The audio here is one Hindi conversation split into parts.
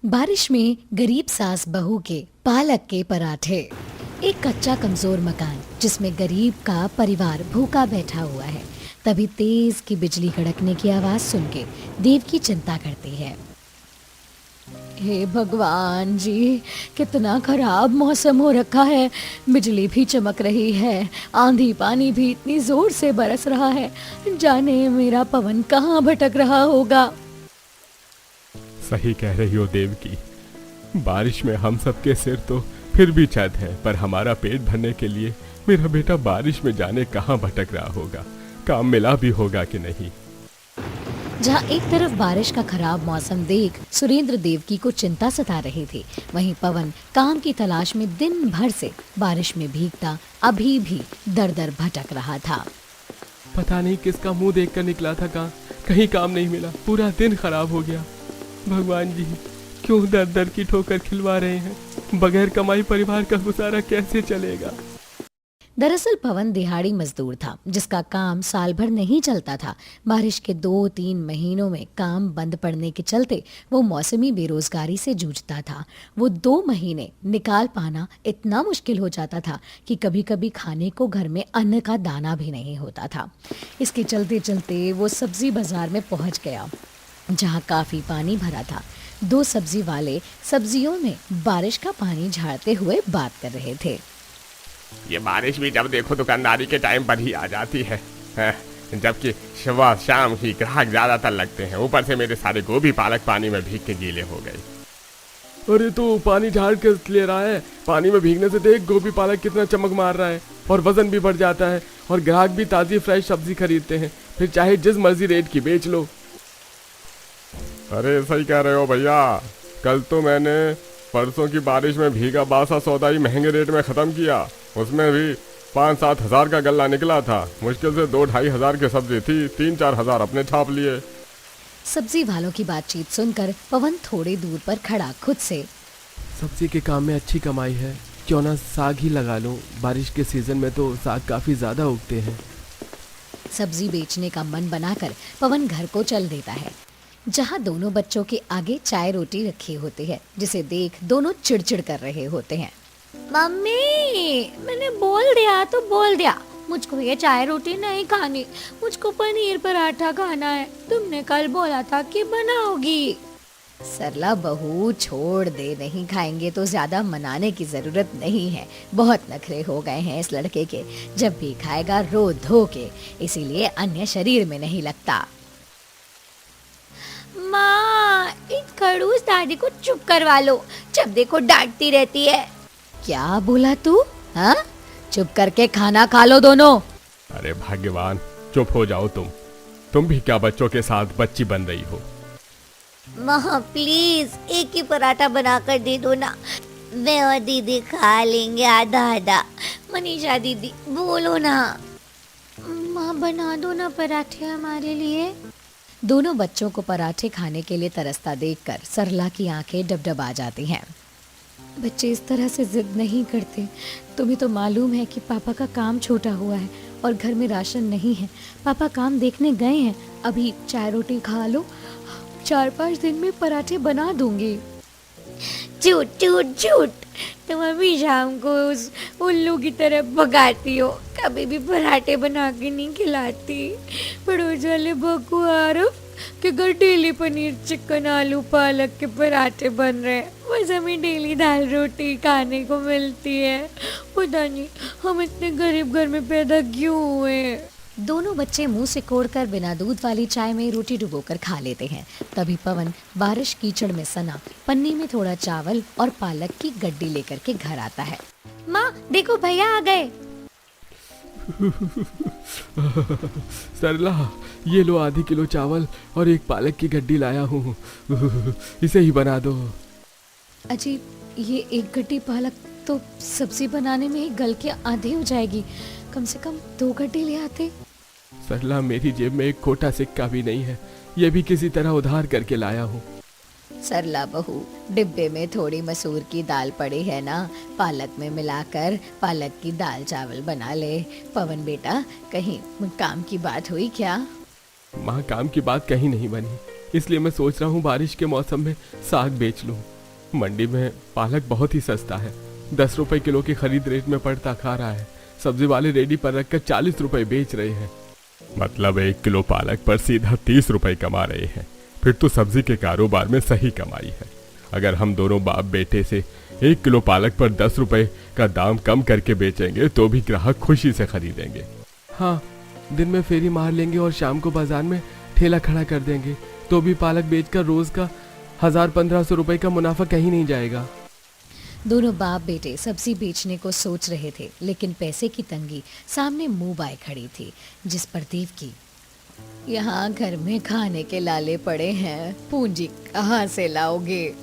बारिश में गरीब सास बहू के पालक के पराठे। एक कच्चा कमजोर मकान जिसमें गरीब का परिवार भूखा बैठा हुआ है। तभी तेज की बिजली कड़कने की आवाज सुन के देव की चिंता करती है। हे भगवान जी, कितना खराब मौसम हो रखा है। बिजली भी चमक रही है, आंधी पानी भी इतनी जोर से बरस रहा है। जाने मेरा पवन कहाँ भटक रहा होगा। सही कह रही हो देव की। बारिश में हम सबके सिर तो फिर भी छत है, पर हमारा पेट भरने के लिए मेरा बेटा बारिश में जाने कहाँ भटक रहा होगा। काम मिला भी होगा कि नहीं। जहाँ एक तरफ बारिश का खराब मौसम देख सुरेंद्र देवकी को चिंता सता रही थी, वहीं पवन काम की तलाश में दिन भर से बारिश में भीगता अभी भी दर दर भटक रहा था। पता नहीं किसका मुंह देखकर निकला था, कहीं काम नहीं मिला, पूरा दिन खराब हो गया। भगवान जी, क्यों दर दर की ठोकर खिलवा रहे हैं। बगैर कमाई परिवार का गुजारा कैसे चलेगा। दरअसल पवन दिहाड़ी मजदूर था, जिसका काम साल भर नहीं चलता था। बारिश के 2-3 महीनों में काम बंद पड़ने के चलते वो मौसमी बेरोजगारी से जूझता था। वो 2 महीने निकाल पाना इतना मुश्किल हो जाता था कि कभी कभी खाने को घर में अन्न का दाना भी नहीं होता था। इसके चलते चलते वो सब्जी बाजार में पहुंच गया, जहाँ काफी पानी भरा था। 2 सब्जी वाले सब्जियों में बारिश का पानी झाड़ते हुए बात कर रहे थे। ये बारिश भी जब देखो दुकानदारी के टाइम पर ही आ जाती है, जबकि सुबह शाम ही ग्राहक ज्यादातर लगते हैं। ऊपर से मेरे सारे गोभी पालक पानी में भीग के गीले हो गए। अरे तू पानी झाड़ के ले रहा है, पानी में भीगने से देख गोभी पालक कितना चमक मार रहा है और वजन भी बढ़ जाता है, और ग्राहक भी ताजी फ्रेश सब्जी खरीदते हैं, फिर चाहे जिस मर्जी रेट की बेच लो। अरे सही कह रहे हो भैया, कल तो मैंने परसों की बारिश में भीगा बासा सौदा ही महंगे रेट में ख़त्म किया। उसमें भी 5-7 हज़ार का गल्ला निकला था। मुश्किल से 2-2.5 हज़ार की सब्जी थी, 3-4 हज़ार अपने छाप लिए। सब्जी वालों की बातचीत सुनकर पवन थोड़े दूर पर खड़ा खुद से, सब्जी के काम में अच्छी कमाई है, क्यों ना साग ही लगा लूं। बारिश के सीजन में तो साग काफ़ी ज़्यादा उगते हैं। सब्जी बेचने का मन बनाकर पवन घर को चल देता है, जहाँ दोनों बच्चों के आगे चाय रोटी रखी होती है, जिसे देख दोनों चिड़चिड़ कर रहे होते हैं। मम्मी, मैंने बोल दिया तो बोल दिया, मुझको ये चाय रोटी नहीं खानी, मुझको पनीर पराठा खाना है। तुमने कल बोला था कि बनाओगी। सरला बहू, छोड़ दे, नहीं खाएंगे तो ज्यादा मनाने की जरूरत नहीं है। बहुत नखरे हो गए हैं इस लड़के के, जब भी खाएगा रो धो के, इसीलिए अन्य शरीर में नहीं लगता। माँ, इन खड़ूस दादी को चुप करवा लो, जब देखो डांटती रहती है। क्या बोला तू? हाँ, चुप करके खाना खा लो दोनों। अरे भाग्यवान, चुप हो जाओ तुम भी क्या बच्चों के साथ बच्ची बन रही हो। माँ प्लीज एक ही पराठा बनाकर दे दो ना, मैं और दीदी खा लेंगे आधा आधा। मनीषा दीदी बोलो ना। माँ बना दो ना पराठे हमारे लिए। दोनों बच्चों को पराठे खाने के लिए तरसता देखकर सरला की आंखें डबडबा जाती हैं। बच्चे इस तरह से जिद नहीं करते। तुम्हें तो मालूम है कि पापा का काम छूटा हुआ है और घर में राशन नहीं है। पापा काम देखने गए हैं, अभी चाय रोटी खा लो, 4-5 दिन में पराठे बना दूंगी। झूठ झूठ झूठ, तुम अभी शाम को उस उल्लू की तरफ भगाती हो, कभी भी पराठे बना के नहीं खिलाती। पड़ोस वाले बकू आरफ के घर डेली पनीर चिकन आलू पालक के पराठे बन रहे हैं, बस हमें डेली दाल रोटी खाने को मिलती है। पता नहीं हम इतने गरीब घर में पैदा क्यों हुए। दोनों बच्चे मुंह से कोड़कर बिना दूध वाली चाय में रोटी डुबोकर खा लेते हैं। तभी पवन बारिश कीचड़ में सना पन्नी में थोड़ा चावल और पालक की गड्डी लेकर के घर आता है। माँ देखो भैया आ गए। सरला, ये लो आधी किलो चावल और एक पालक की गड्डी लाया हूँ, इसे ही बना दो। अजी, ये एक गड्डी पालक तो सब्जी बनाने में ही गल के आधी हो जाएगी, कम से कम 2 गड्डी ले आते। सरला, मेरी जेब में एक खोटा सिक्का भी नहीं है, ये भी किसी तरह उधार करके लाया हूँ। सरला बहू, डिब्बे में थोड़ी मसूर की दाल पड़ी है ना, पालक में मिलाकर पालक की दाल चावल बना ले। पवन बेटा, कहीं काम की बात हुई क्या? माँ, काम की बात कहीं नहीं बनी, इसलिए मैं सोच रहा हूँ बारिश के मौसम में साग बेच लूँ। मंडी में पालक बहुत ही सस्ता है, 10 रुपए किलो की खरीद रेट में पड़ता खा रहा है। सब्जी वाले रेडी पर रखकर 40 रुपए बेच रहे हैं। मतलब 1 किलो पालक पर सीधा 30 रुपए कमा रहे हैं। फिर तो सब्जी के कारोबार में सही कमाई है। अगर हम दोनों बाप बेटे से 1 किलो पालक पर 10 रुपए का दाम कम करके बेचेंगे तो भी ग्राहक खुशी से खरीदेंगे। हाँ, दिन में फेरी मार लेंगे और शाम को बाजार में ठेला खड़ा कर देंगे तो भी पालक बेचकर रोज का 1000-1500 रुपए का मुनाफा कहीं नहीं जाएगा। दोनों बाप बेटे सब्जी बेचने को सोच रहे थे, लेकिन पैसे की तंगी सामने मुंह बाए खड़ी थी। जिस पर देव की, यहाँ घर में खाने के लाले पड़े हैं, पूंजी कहाँ से लाओगे?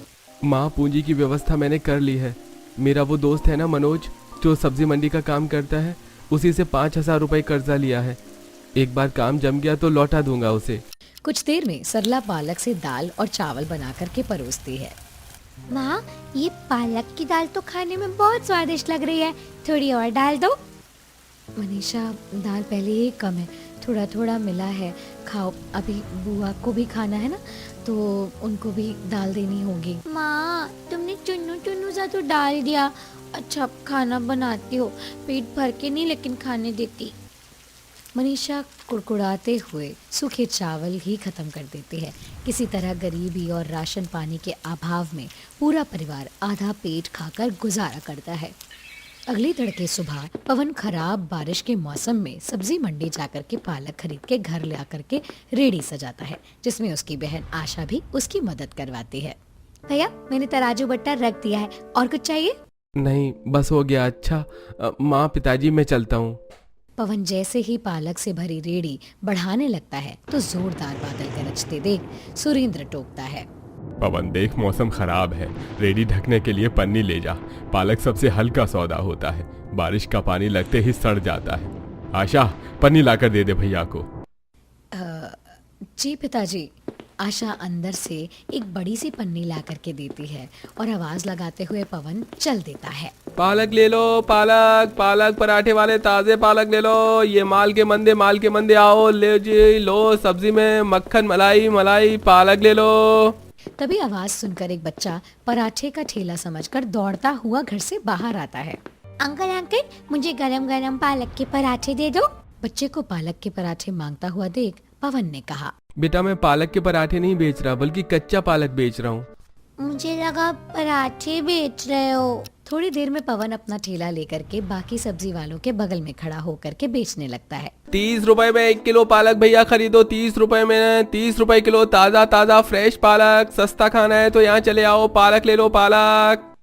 माँ, पूंजी की व्यवस्था मैंने कर ली है। मेरा वो दोस्त है ना मनोज, जो सब्जी मंडी का काम करता है, उसी से 5000 रुपए कर्जा लिया है। एक बार काम जम गया तो लौटा दूंगा उसे। कुछ देर में सरला पालक से दाल और चावल बना करके परोसती है। माँ, ये पालक की दाल तो खाने में बहुत स्वादिष्ट लग रही है, थोड़ी और डाल दो। मनीषा, दाल पहले ही कम है, थोड़ा थोड़ा मिला है, खाओ। अभी बुआ को भी खाना है ना, तो उनको भी दाल देनी होगी। माँ, तुमने चुन्नू चुन्नू सा तो डाल दिया। अच्छा, खाना बनाती हो, पेट भर के नहीं लेकिन खाने देती। मनीषा कुड़कुड़ाते हुए सूखे चावल ही खत्म कर देती है। किसी तरह गरीबी और राशन पानी के अभाव में पूरा परिवार आधा पेट खाकर गुजारा करता है। अगली तड़के सुबह पवन खराब बारिश के मौसम में सब्जी मंडी जाकर के पालक खरीद के घर ले आकर के रेडी सजाता है, जिसमें उसकी बहन आशा भी उसकी मदद करवाती है। भैया, मैंने तराजू बट्टा रख दिया है, और कुछ चाहिए? नहीं, बस हो गया। अच्छा माँ, पिताजी मैं चलता हूँ। पवन जैसे ही पालक से भरी रेडी बढ़ाने लगता है तो जोरदार बादल गरजते देख सुरेंद्र टोकता है। पवन देख, मौसम खराब है, रेडी ढकने के लिए पन्नी ले जा। पालक सबसे हल्का सौदा होता है, बारिश का पानी लगते ही सड़ जाता है। आशा, पन्नी लाकर दे दे भैया को। जी पिताजी। आशा अंदर से एक बड़ी सी पन्नी ला करके देती है और आवाज लगाते हुए पवन चल देता है। पालक ले लो, पालक पालक, पराठे वाले ताजे पालक ले लो। ये माल के मंदे आओ, ले जी लो। सब्जी में मक्खन, मलाई मलाई, पालक ले लो। तभी आवाज सुनकर एक बच्चा पराठे का ठेला समझकर दौड़ता हुआ घर से बाहर आता है। अंकल अंकल, मुझे गरम गरम पालक के पराठे दे दो। बच्चे को पालक के पराठे मांगता हुआ देख पवन ने कहा, बेटा, मैं पालक के पराठे नहीं बेच रहा, बल्कि कच्चा पालक बेच रहा हूँ। मुझे लगा पराठे बेच रहे हो। थोड़ी देर में पवन अपना ठेला लेकर के बाकी सब्जी वालों के बगल में खड़ा होकर के बेचने लगता है। 30 रुपए में 1 किलो पालक भैया खरीदो, 30 रुपए में, 30 रुपए किलो, ताजा ताजा फ्रेश पालक। सस्ता खाना है तो यहाँ चले आओ, पालक ले लो, पालक।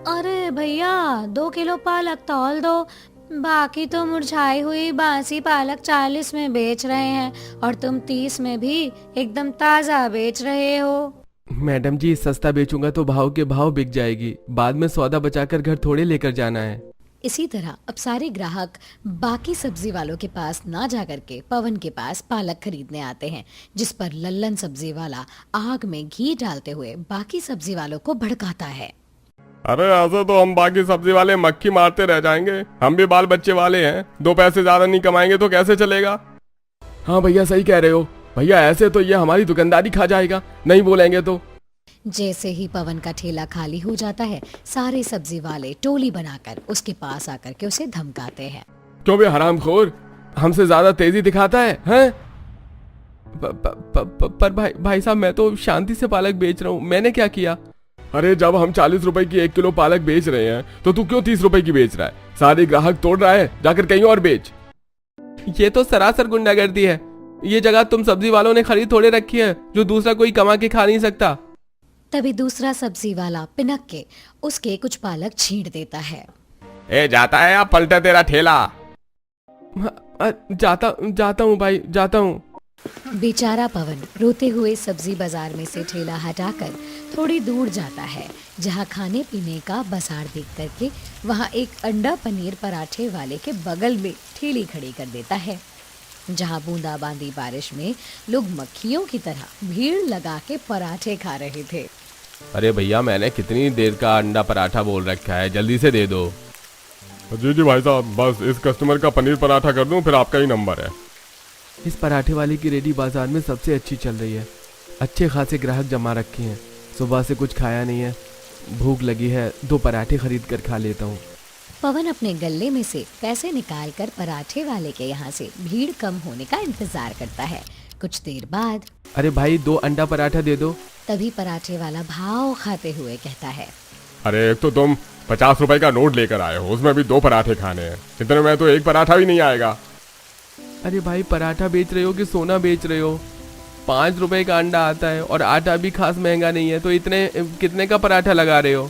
अरे भैया, 2 किलो पालक तौल दो, बाकी तो मुरझाई हुई बासी पालक 40 में बेच रहे हैं और तुम 30 में भी एकदम ताजा बेच रहे हो। मैडम जी, सस्ता बेचूंगा तो भाव के भाव बिक जाएगी, बाद में सौदा बचाकर घर थोड़े लेकर जाना है। इसी तरह अब सारे ग्राहक बाकी सब्जी वालों के पास ना जाकर के पवन के पास पालक खरीदने आते हैं, जिस पर लल्लन सब्जी वाला आग में घी डालते हुए बाकी सब्जी वालों को भड़काता है। अरे ऐसे तो हम बाकी सब्जी वाले मक्खी मारते रह जाएंगे, हम भी बाल बच्चे वाले हैं, 2 पैसे ज्यादा नहीं कमाएंगे तो कैसे चलेगा? हाँ भैया, सही कह रहे हो भैया, ऐसे तो ये हमारी दुकानदारी खा जाएगा, नहीं बोलेंगे तो। जैसे ही पवन का ठेला खाली हो जाता है, सारे सब्जी वाले टोली बनाकर उसके पास आकर के उसे धमकाते हैं। क्यों बे हरामखोर, हमसे ज्यादा तेजी दिखाता है, हैं? पर भाई साहब, मैं तो शांति से पालक बेच रहा हूँ, मैंने क्या किया? अरे जब हम 40 रुपए की 1 किलो पालक बेच रहे हैं तो तू क्यों 30 रुपए की बेच रहा है? सारे ग्राहक तोड़ रहा है, जाकर कहीं और बेच। ये तो सरासर गुंडागर्दी है। ये जगह तुम सब्जी वालों ने खरीद थोड़े रखी है, जो दूसरा कोई कमा के खा नहीं सकता। तभी दूसरा सब्जी वाला पिनक के उसके कुछ पालक छींट देता है। ए, जाता है या पलटा तेरा ठेला? जाता हूँ भाई, जाता हूँ। बेचारा पवन रोते हुए सब्जी बाजार में से ठेला हटाकर थोड़ी दूर जाता है, जहाँ खाने पीने का बाजार देख करके वहाँ एक अंडा पनीर पराठे वाले के बगल में ठेली खड़ी कर देता है, जहाँ बूंदाबांदी बारिश में लोग मक्खियों की तरह भीड़ लगा के पराठे खा रहे थे। अरे भैया, मैंने कितनी देर का अंडा पराठा बोल रखा है, जल्दी से दे दो। जी भाई साहब, बस इस कस्टमर का पनीर पराठा कर दूं, फिर आपका ही नंबर है। इस पराठे वाले की रेडी बाजार में सबसे अच्छी चल रही है। अच्छे खासे ग्राहक जमा रखे हैं। सुबह से कुछ खाया नहीं है, भूख लगी है, 2 पराठे खरीद कर खा लेता हूँ। पवन अपने गल्ले में से पैसे निकालकर पराठे वाले के यहाँ से भीड़ कम होने का इंतजार करता है। कुछ देर बाद अरे भाई 2 अंडा पराठा दे दो। तभी पराठे वाला भाव खाते हुए कहता है, अरे एक तो तुम 50 रुपए का नोट लेकर आए हो, उसमें भी 2 पराठे खाने हैं। इतने में तो एक पराठा भी नहीं आएगा। अरे भाई पराठा बेच रहे हो कि सोना बेच रहे हो? 5 रुपए का अंडा आता है और आटा भी खास महंगा नहीं है, तो इतने कितने का पराठा लगा रहे हो?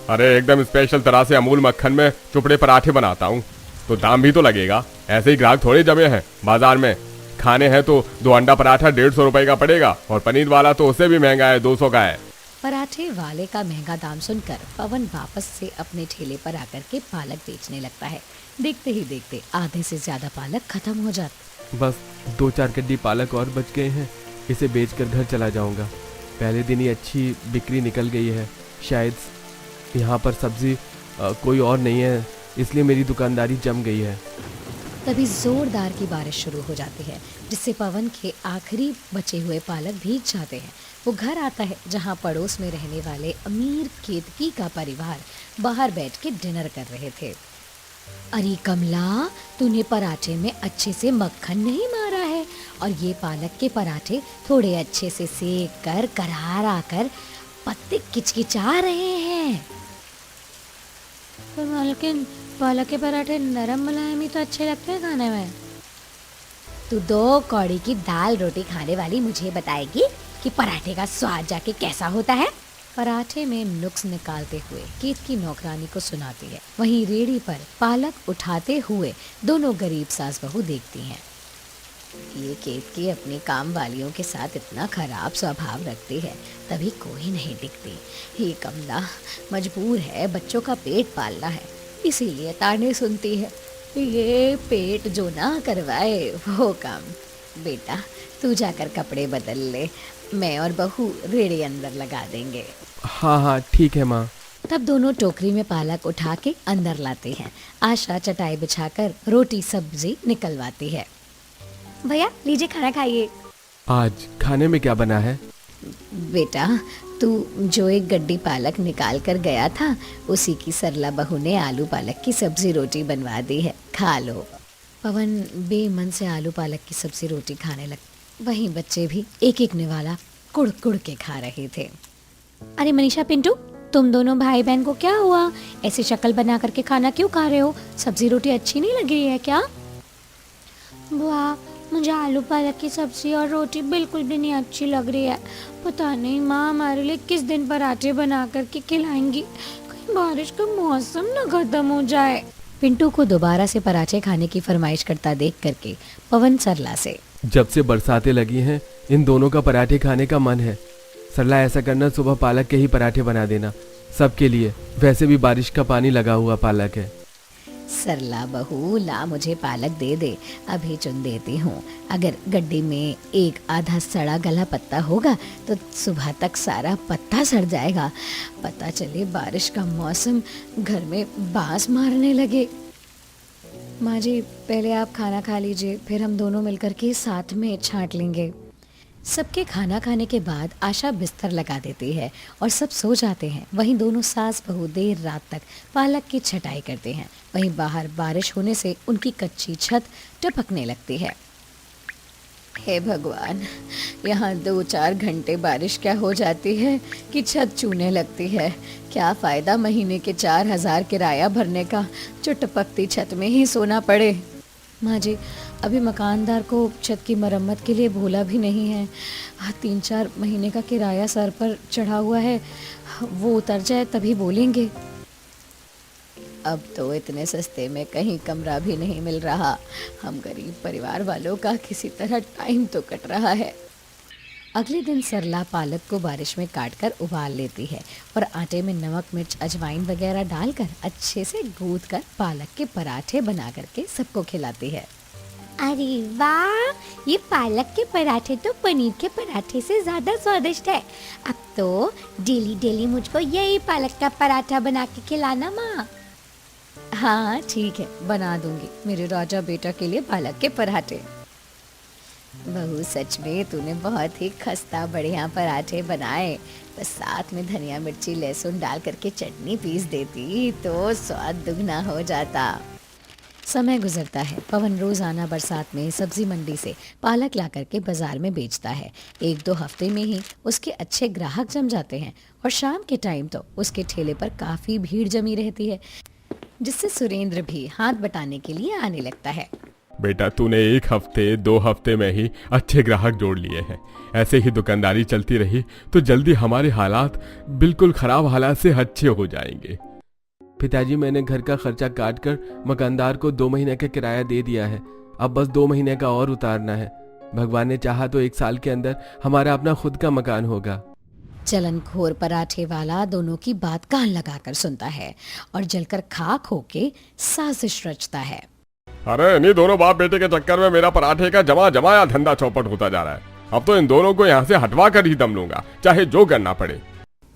अरे एकदम स्पेशल तरह से अमूल मक्खन में चुपड़े पराठे बनाता हूँ, तो दाम भी तो लगेगा। ऐसे ही ग्राहक थोड़े जमे हैं बाजार में। खाने हैं तो 2 अंडा पराठा 150 रुपए का पड़ेगा, और पनीर वाला तो उससे भी महंगा है, 200 का है। पराठे वाले का महंगा दाम सुनकर पवन वापस से अपने ठेले पर आकर के पालक बेचने लगता है। देखते ही देखते आधे से ज्यादा पालक खत्म हो जाता। बस 2-4 कड्डी पालक और बच गए हैं, इसे बेचकर घर चला जाऊंगा। पहले दिन ही अच्छी बिक्री निकल गई है। शायद यहाँ पर सब्जी कोई और नहीं है, इसलिए मेरी दुकानदारी जम गई है। तभी जोरदार की बारिश शुरू हो जाती है, जिससे पवन के आखिरी बचे हुए पालक भीग जाते हैं। वो घर आता है जहाँ पड़ोस में रहने वाले अमीर केतकी का परिवार बाहर बैठ के डिनर कर रहे थे। अरे कमला, तूने पराठे में अच्छे से मक्खन नहीं मारा है, और ये पालक के पराठे थोड़े अच्छे से सेक कर करार आकर पत्ते किचकिचा रहे हैं। पर मालकिन, पालक के पराठे नरम मुलायम ही तो अच्छे लगते हैं खाने में। तू 2 कौड़ी की दाल रोटी खाने वाली मुझे बताएगी कि पराठे का स्वाद जाके कैसा होता है? पराठे में नुक्स निकालते हुए केतकी नौकरानी को सुनाती है। वहीं रेड़ी पर पालक उठाते हुए दोनों गरीब सास बहू देखती हैं। ये केतकी अपनी काम वालियों के साथ इतना खराब स्वभाव रखती है, तभी कोई नहीं टिकती। ये कमला मजबूर है, बच्चों का पेट पालना है, इसीलिए ताने सुनती है। ये पेट जो ना करवाए वो काम। बेटा तू जाकर कपड़े बदल ले, मैं और बहू रेड़ी अंदर लगा देंगे। हाँ ठीक है माँ। तब दोनों टोकरी में पालक उठा के अंदर लाते हैं। आशा चटाई बिछाकर रोटी सब्जी निकलवाती है। भैया लीजिए, खाना खाइए। आज खाने में क्या बना है? बेटा तू जो एक गड्डी पालक निकाल कर गया था, उसी की सरला बहू ने आलू पालक की सब्जी रोटी बनवा दी है, खा लो। पवन बेमन से आलू पालक की सब्जी रोटी खाने लगा। वहीं बच्चे भी एक एक निवाला कुड़ कुड़ के खा रहे थे। अरे मनीषा, पिंटू, तुम दोनों भाई बहन को क्या हुआ? ऐसी शक्ल बना करके खाना क्यों खा रहे हो? सब्जी रोटी अच्छी नहीं लग रही है क्या? वाह, मुझे आलू पालक की सब्जी और रोटी बिल्कुल भी नहीं अच्छी लग रही है। पता नहीं माँ हमारे लिए किस दिन पराठे बना करके खिलाएंगी। कहीं बारिश का मौसम ना खत्म हो जाए। पिंटू को दोबारा से पराठे खाने की फरमाइश करता देख करके पवन सरला से, जब से बरसातें लगी हैं, इन दोनों का पराठे खाने का मन है। सरला, ऐसा करना, सुबह पालक के ही पराठे बना देना सबके लिए। वैसे भी बारिश का पानी लगा हुआ पालक है। सरला बहू ला, मुझे पालक दे दे, अभी चुन देती हूँ। अगर गड्डी में एक आधा सड़ा गला पत्ता होगा तो सुबह तक सारा पत्ता सड़ जाएगा। पता चले बारिश का मौसम घर में बांस मारने लगे। माँ जी, पहले आप खाना खा लीजिए, फिर हम दोनों मिलकर के साथ में छांट लेंगे। सबके खाना खाने के बाद आशा बिस्तर लगा देती है और सब सो जाते हैं। वहीं दोनों सास बहू देर रात तक पालक की छटाई करते हैं। वहीं बाहर बारिश होने से उनकी कच्ची छत टपकने लगती है। हे भगवान, यहाँ 2-4 घंटे बारिश क्या हो जाती है कि छत चूने लगती है। क्या फ़ायदा महीने के 4,000 किराया भरने का, जो टपकती छत में ही सोना पड़े। माँ जी, अभी मकानदार को छत की मरम्मत के लिए भूला भी नहीं है। 3-4 महीने का किराया सर पर चढ़ा हुआ है, वो उतर जाए तभी बोलेंगे। अब तो इतने सस्ते में कहीं कमरा भी नहीं मिल रहा। हम गरीब परिवार वालों का किसी तरह टाइम तो कट रहा है। अगले दिन सरला पालक को बारिश में काटकर उबाल लेती है और आटे में नमक मिर्च अजवाइन वगैरह डालकर अच्छे से गूंथ कर पालक के पराठे बना करके सबको खिलाती है। अरे वाह, ये पालक के पराठे तो पनीर के पराठे से ज़्यादा स्वादिष्ट है। अब तो डेली डेली मुझको यही पालक का पराठा बना के खिलाना माँ। हाँ ठीक है, बना दूंगी मेरे राजा बेटा के लिए पालक के पराठे। बहू सच में तूने बहुत ही खस्ता बढ़िया पराठे बनाए। बस साथ में धनिया मिर्ची लहसुन डाल करके चटनी पीस देती तो स्वाद दुगना हो जाता। समय गुजरता है। पवन रोजाना बरसात में सब्जी मंडी से पालक ला करके बाजार में बेचता है। 1-2 हफ्ते में ही उसके अच्छे ग्राहक जम जाते हैं और शाम के टाइम तो उसके ठेले पर काफी भीड़ जमी रहती है, जिससे सुरेंद्र भी हाथ बटाने के लिए आने लगता है। बेटा तूने 1 हफ्ते 2 हफ्ते में ही अच्छे ग्राहक जोड़ लिए हैं। ऐसे ही दुकानदारी चलती रही तो जल्दी हमारे हालात बिल्कुल खराब हालात से अच्छे हो जाएंगे। पिताजी मैंने घर का खर्चा काट कर मकानदार को 2 महीने का किराया दे दिया है। अब बस 2 महीने का और उतारना है। भगवान ने चाहा तो 1 साल के अंदर हमारा अपना खुद का मकान होगा। चलनखोर पराठे वाला दोनों की बात कान लगाकर सुनता है और जलकर खाक होके साजिश रचता है। अरे इन्हीं दोनों बाप बेटे के चक्कर में मेरा पराठे का जमाया धंधा चौपट होता जा रहा है। अब तो इन दोनों को यहाँ से हटवा कर ही दम लूंगा, चाहे जो करना पड़े।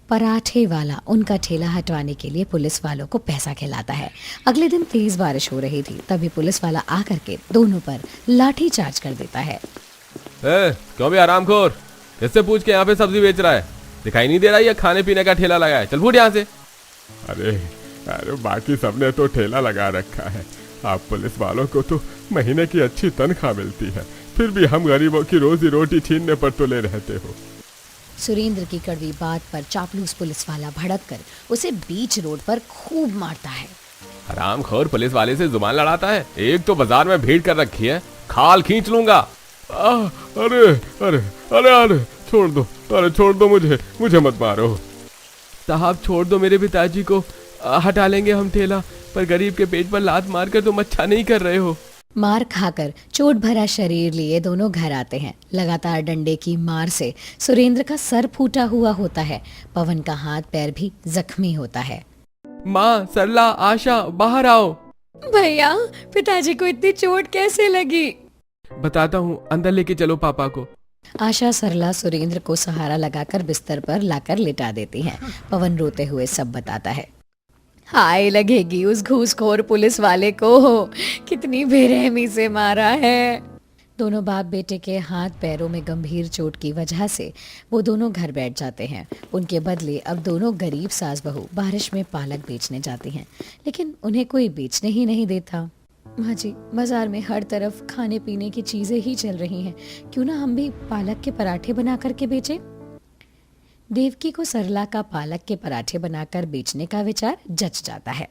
पराठे वाला उनका ठेला हटवाने के लिए पुलिस वालों को पैसा खिलाता है। अगले दिन तेज बारिश हो रही थी, तभी पुलिस वाला आकर के दोनों पर लाठी चार्ज कर देता है। क्यों भी आरामखोर, इससे पूछ के यहाँ पे सब्जी बेच रहा है? दिखाई नहीं दे रहा है खाने पीने का ठेला लगा है? चल फूट यहाँ से। अरे बाकी सबने तो ठेला लगा रखा है। आप पुलिस वालों को तो महीने की अच्छी तनख्वाह मिलती है, फिर भी हम गरीबों की रोजी रोटी छीनने पर तुले रहते हो। सुरेंद्र की कड़वी बात पर चापलूस पुलिस वाला भड़क कर उसे बीच रोड पर खूब मारता है। हरामखोर पुलिस वाले से जुबान लड़ाता है। एक तो बाजार में भीड़ कर रखी है, खाल खींच लूंगा। अरे अरे अरे अरे छोड़ दो, अरे छोड़ दो, मुझे मत मारो। साहब छोड़ दो, मेरे पिताजी को हटा लेंगे हम ठेला, पर गरीब के पेट पर लात मारकर तुम अच्छा नहीं कर रहे हो। मार खाकर चोट भरा शरीर लिए दोनों घर आते हैं। लगातार डंडे की मार से सुरेंद्र का सर फूटा हुआ होता है। पवन का हाथ पैर भी जख्मी होता है। माँ, सरला, आशा, बाहर आओ। भैया पिताजी को इतनी चोट कैसे लगी? बताता हूँ, अंदर लेके चलो पापा को। आशा सरला सुरेंद्र को सहारा लगाकर बिस्तर पर लाकर लिटा देती हैं। पवन रोते हुए सब बताता है। हाय लगेगी उस घूसखोर पुलिस वाले को, कितनी बेरहमी से मारा है। दोनों बाप बेटे के हाथ पैरों में गंभीर चोट की वजह से वो दोनों घर बैठ जाते हैं। उनके बदले अब दोनों गरीब सास बहू बारिश में पालक बेचने जाती हैं, लेकिन उन्हें कोई बेचने ही नहीं देता। माँ जी, बाजार में हर तरफ खाने पीने की चीजें ही चल रही हैं, क्यों ना हम भी पालक के पराठे बना करके बेचें? देवकी को सरला का पालक के पराठे बनाकर बेचने का विचार जच जाता है।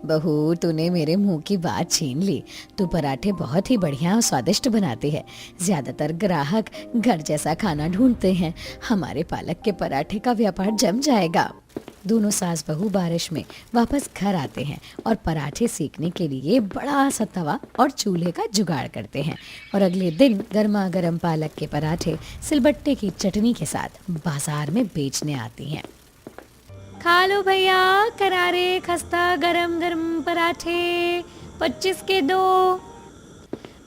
बहू, तूने मेरे मुंह की बात छीन ली। तू पराठे बहुत ही बढ़िया और स्वादिष्ट बनाती है। ज्यादातर ग्राहक घर जैसा खाना ढूंढते हैं। हमारे पालक के पराठे का व्यापार जम जाएगा। दोनों सास बहू बारिश में वापस घर आते हैं और पराठे सेकने के लिए बड़ा सा तवा और चूल्हे का जुगाड़ करते हैं और अगले दिन गर्मा गर्म पालक के पराठे सिलबट्टे की चटनी के साथ बाजार में बेचने आती हैं। खा लो भैया, करारे खस्ता गरम गरम पराठे, 25 के 2।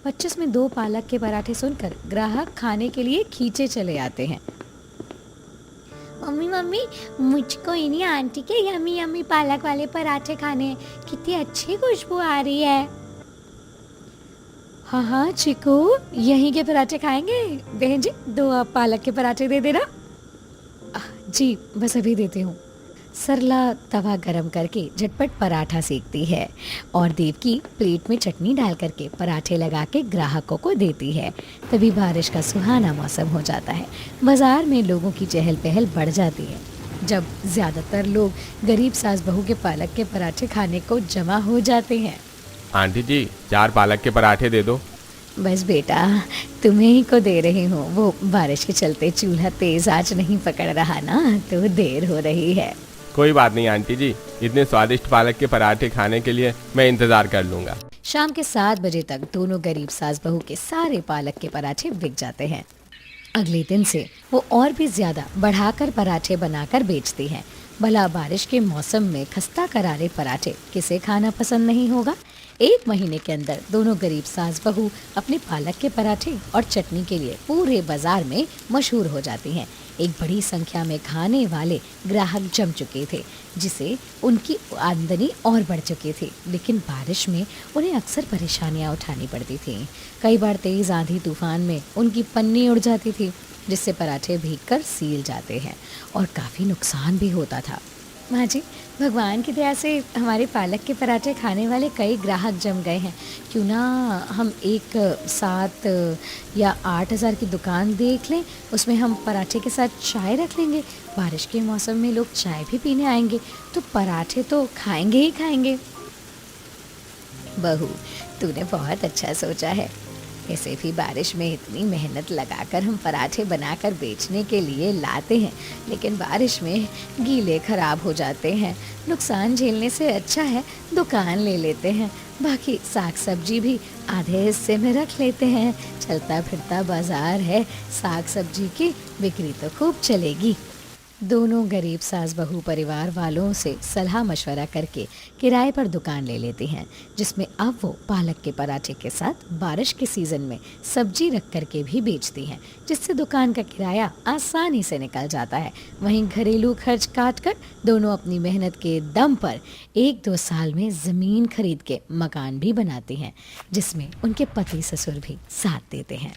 25 में 2 पालक के पराठे सुनकर ग्राहक खाने के लिए खींचे चले आते हैं। मम्मी मम्मी, मुझको इन्हीं आंटी के यमी यमी पालक वाले पराठे खाने हैं। कितनी अच्छी खुशबू आ रही है। हाँ हाँ चिकू, यहीं के पराठे खाएंगे। बहन जी, 2 पालक के पराठे दे देना। जी बस अभी देती हूँ। सरला तवा गरम करके झटपट पराठा सेकती है और देवकी प्लेट में चटनी डाल करके पराठे लगा के ग्राहकों को देती है। तभी बारिश का सुहाना मौसम हो जाता है। बाजार में लोगों की चहल पहल बढ़ जाती है। जब ज्यादातर लोग गरीब सास बहू के पालक के पराठे खाने को जमा हो जाते हैं। आंटी जी, 4 पालक के पराठे दे दो। बस बेटा, तुम्हें ही को दे रही हूँ। वो बारिश के चलते चूल्हा तेज आंच नहीं पकड़ रहा ना, तो देर हो रही है। कोई बात नहीं आंटी जी, इतने स्वादिष्ट पालक के पराठे खाने के लिए मैं इंतजार कर लूंगा। शाम के 7 बजे तक दोनों गरीब सास बहू के सारे पालक के पराठे बिक जाते हैं। अगले दिन से वो और भी ज्यादा बढ़ाकर पराठे बनाकर बेचती हैं। भला बारिश के मौसम में खस्ता करारे पराठे किसे खाना पसंद नहीं होगा। 1 महीने के अंदर दोनों गरीब सास बहू अपने पालक के पराठे और चटनी के लिए पूरे बाजार में मशहूर हो जाती हैं। एक बड़ी संख्या में खाने वाले ग्राहक जम चुके थे, जिससे उनकी आमदनी और बढ़ चुकी थी। लेकिन बारिश में उन्हें अक्सर परेशानियां उठानी पड़ती थीं। कई बार तेज आंधी तूफान में उनकी पन्नी उड़ जाती थी, जिससे पराठे भीगकर सील जाते हैं और काफ़ी नुकसान भी होता था। माँ जी, भगवान की दया से हमारे पालक के पराठे खाने वाले कई ग्राहक जम गए हैं। क्यों ना हम एक 7 या 8 हज़ार की दुकान देख लें, उसमें हम पराठे के साथ चाय रख लेंगे। बारिश के मौसम में लोग चाय भी पीने आएंगे, तो पराठे तो खाएंगे ही खाएंगे। बहू, तूने बहुत अच्छा सोचा है। ऐसे भी बारिश में इतनी मेहनत लगाकर हम पराठे बनाकर बेचने के लिए लाते हैं, लेकिन बारिश में गीले खराब हो जाते हैं। नुकसान झेलने से अच्छा है दुकान ले लेते हैं, बाकी साग सब्जी भी आधे हिस्से में रख लेते हैं। चलता फिरता बाजार है, साग सब्जी की बिक्री तो खूब चलेगी। दोनों गरीब सास बहू परिवार वालों से सलाह मशवरा करके किराए पर दुकान ले लेती हैं, जिसमें अब वो पालक के पराठे के साथ बारिश के सीज़न में सब्जी रख करके भी बेचती हैं, जिससे दुकान का किराया आसानी से निकल जाता है। वहीं घरेलू खर्च काट कर दोनों अपनी मेहनत के दम पर 1-2 साल में ज़मीन खरीद के मकान भी बनाती हैं, जिसमें उनके पति ससुर भी साथ देते हैं।